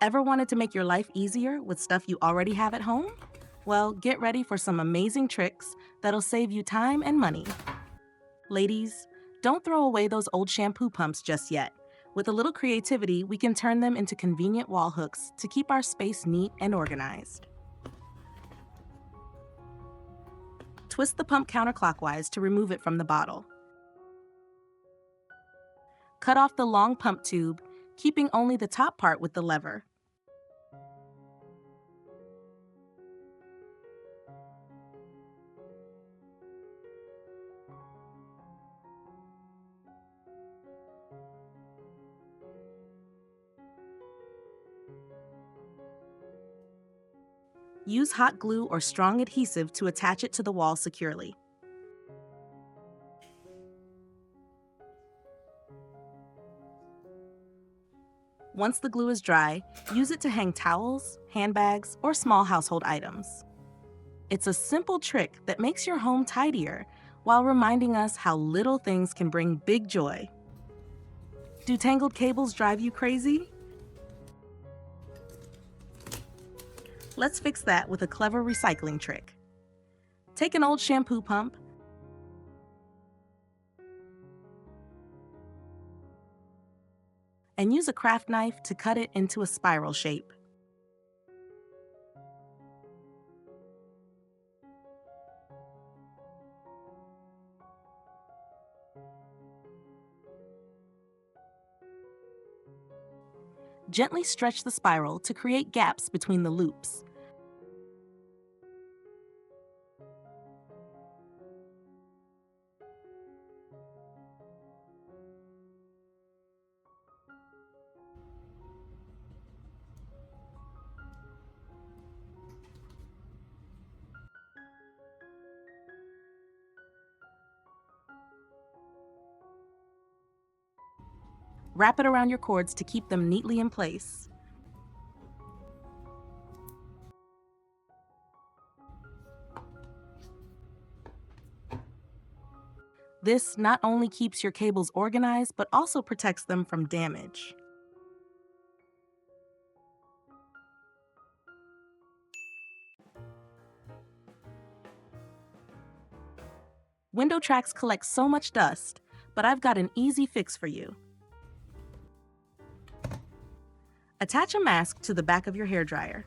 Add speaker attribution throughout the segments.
Speaker 1: Ever wanted to make your life easier with stuff you already have at home? Well, get ready for some amazing tricks that'll save you time and money. Ladies, don't throw away those old shampoo pumps just yet. With a little creativity, we can turn them into convenient wall hooks to keep our space neat and organized. Twist the pump counterclockwise to remove it from the bottle. Cut off the long pump tube, keeping only the top part with the lever. Use hot glue or strong adhesive to attach it to the wall securely. Once the glue is dry, use it to hang towels, handbags, or small household items. It's a simple trick that makes your home tidier while reminding us how little things can bring big joy. Do tangled cables drive you crazy? Let's fix that with a clever recycling trick. Take an old shampoo pump, and use a craft knife to cut it into a spiral shape. Gently stretch the spiral to create gaps between the loops. Wrap it around your cords to keep them neatly in place. This not only keeps your cables organized, but also protects them from damage. Window tracks collect so much dust, but I've got an easy fix for you. Attach a mask to the back of your hairdryer.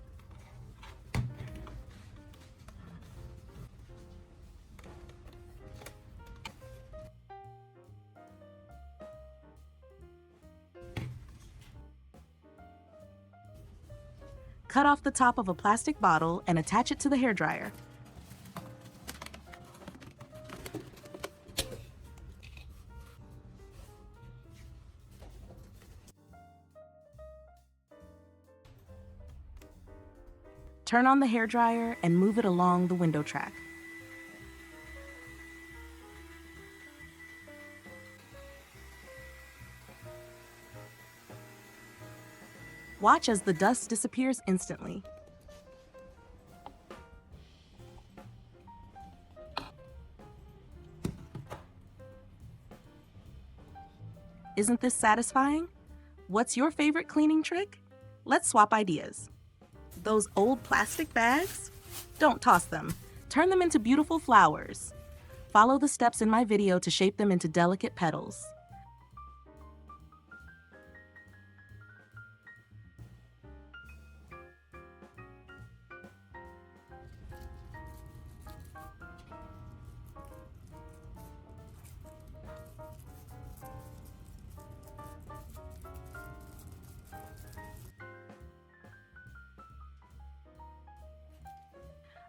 Speaker 1: Cut off the top of a plastic bottle and attach it to the hairdryer. Turn on the hairdryer and move it along the window track. Watch as the dust disappears instantly. Isn't this satisfying? What's your favorite cleaning trick? Let's swap ideas. Those old plastic bags? Don't toss them. Turn them into beautiful flowers. Follow the steps in my video to shape them into delicate petals.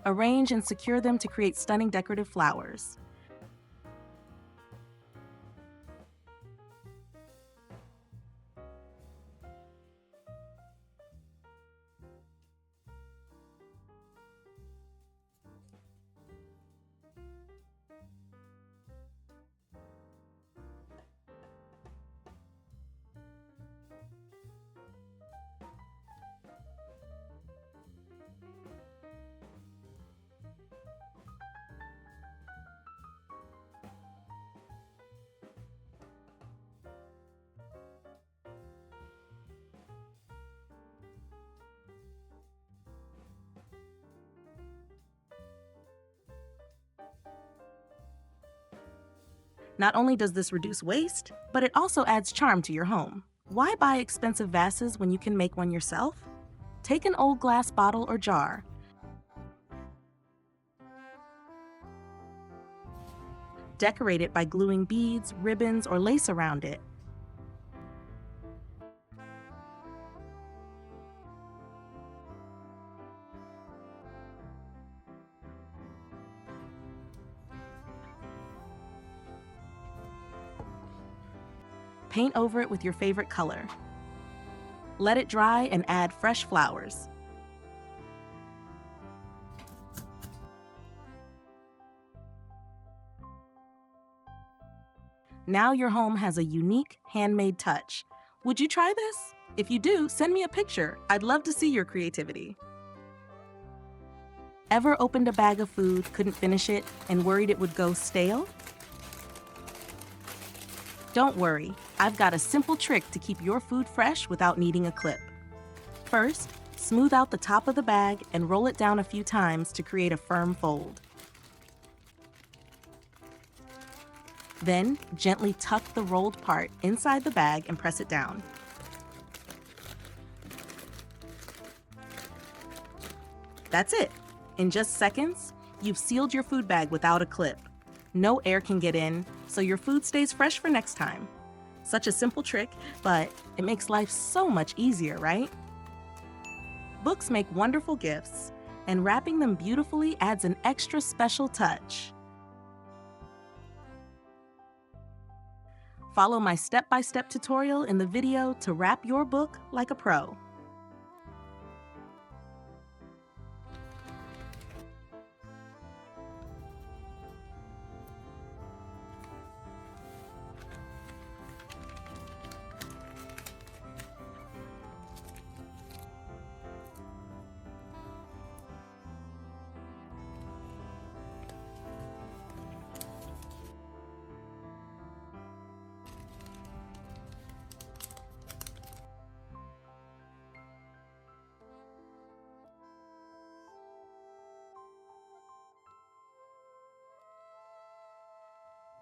Speaker 1: Arrange and secure them to create stunning decorative flowers. Not only does this reduce waste, but it also adds charm to your home. Why buy expensive vases when you can make one yourself? Take an old glass bottle or jar. Decorate it by gluing beads, ribbons, or lace around it. Paint over it with your favorite color. Let it dry and add fresh flowers. Now your home has a unique, handmade touch. Would you try this? If you do, send me a picture. I'd love to see your creativity. Ever opened a bag of food, couldn't finish it, and worried it would go stale? Don't worry, I've got a simple trick to keep your food fresh without needing a clip. First, smooth out the top of the bag and roll it down a few times to create a firm fold. Then, gently tuck the rolled part inside the bag and press it down. That's it. In just seconds, you've sealed your food bag without a clip. No air can get in, so your food stays fresh for next time. Such a simple trick, but it makes life so much easier, right? Books make wonderful gifts, and wrapping them beautifully adds an extra special touch. Follow my step-by-step tutorial in the video to wrap your book like a pro.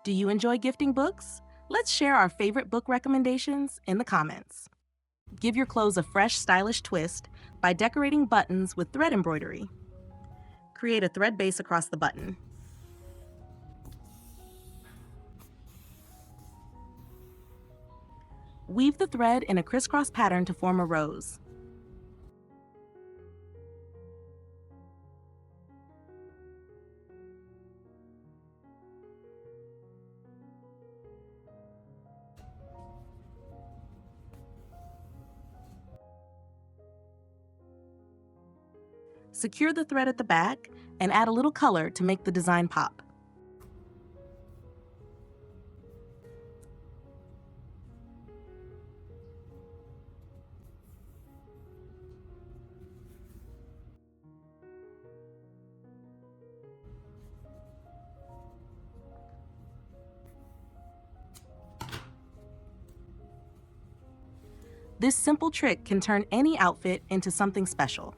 Speaker 1: Do you enjoy gifting books? Let's share our favorite book recommendations in the comments. Give your clothes a fresh, stylish twist by decorating buttons with thread embroidery. Create a thread base across the button. Weave the thread in a crisscross pattern to form a rose. Secure the thread at the back and add a little color to make the design pop. This simple trick can turn any outfit into something special.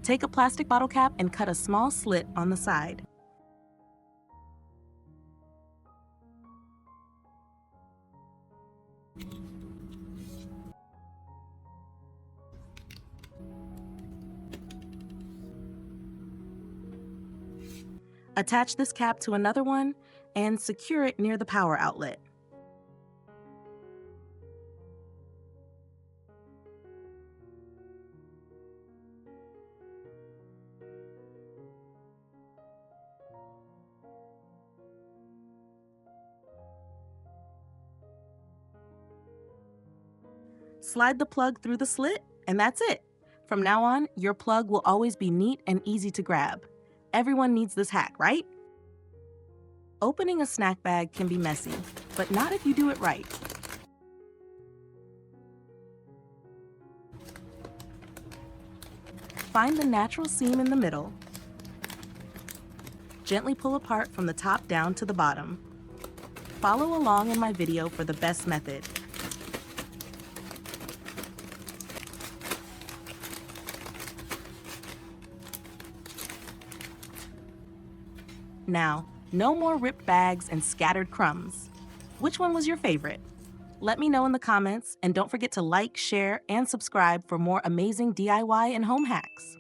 Speaker 1: Take a plastic bottle cap and cut a small slit on the side. Attach this cap to another one and secure it near the power outlet. Slide the plug through the slit, and that's it. From now on, your plug will always be neat and easy to grab. Everyone needs this hack, right? Opening a snack bag can be messy, but not if you do it right. Find the natural seam in the middle. Gently pull apart from the top down to the bottom. Follow along in my video for the best method. Now, no more ripped bags and scattered crumbs. Which one was your favorite? Let me know in the comments, and don't forget to like, share, and subscribe for more amazing DIY and home hacks.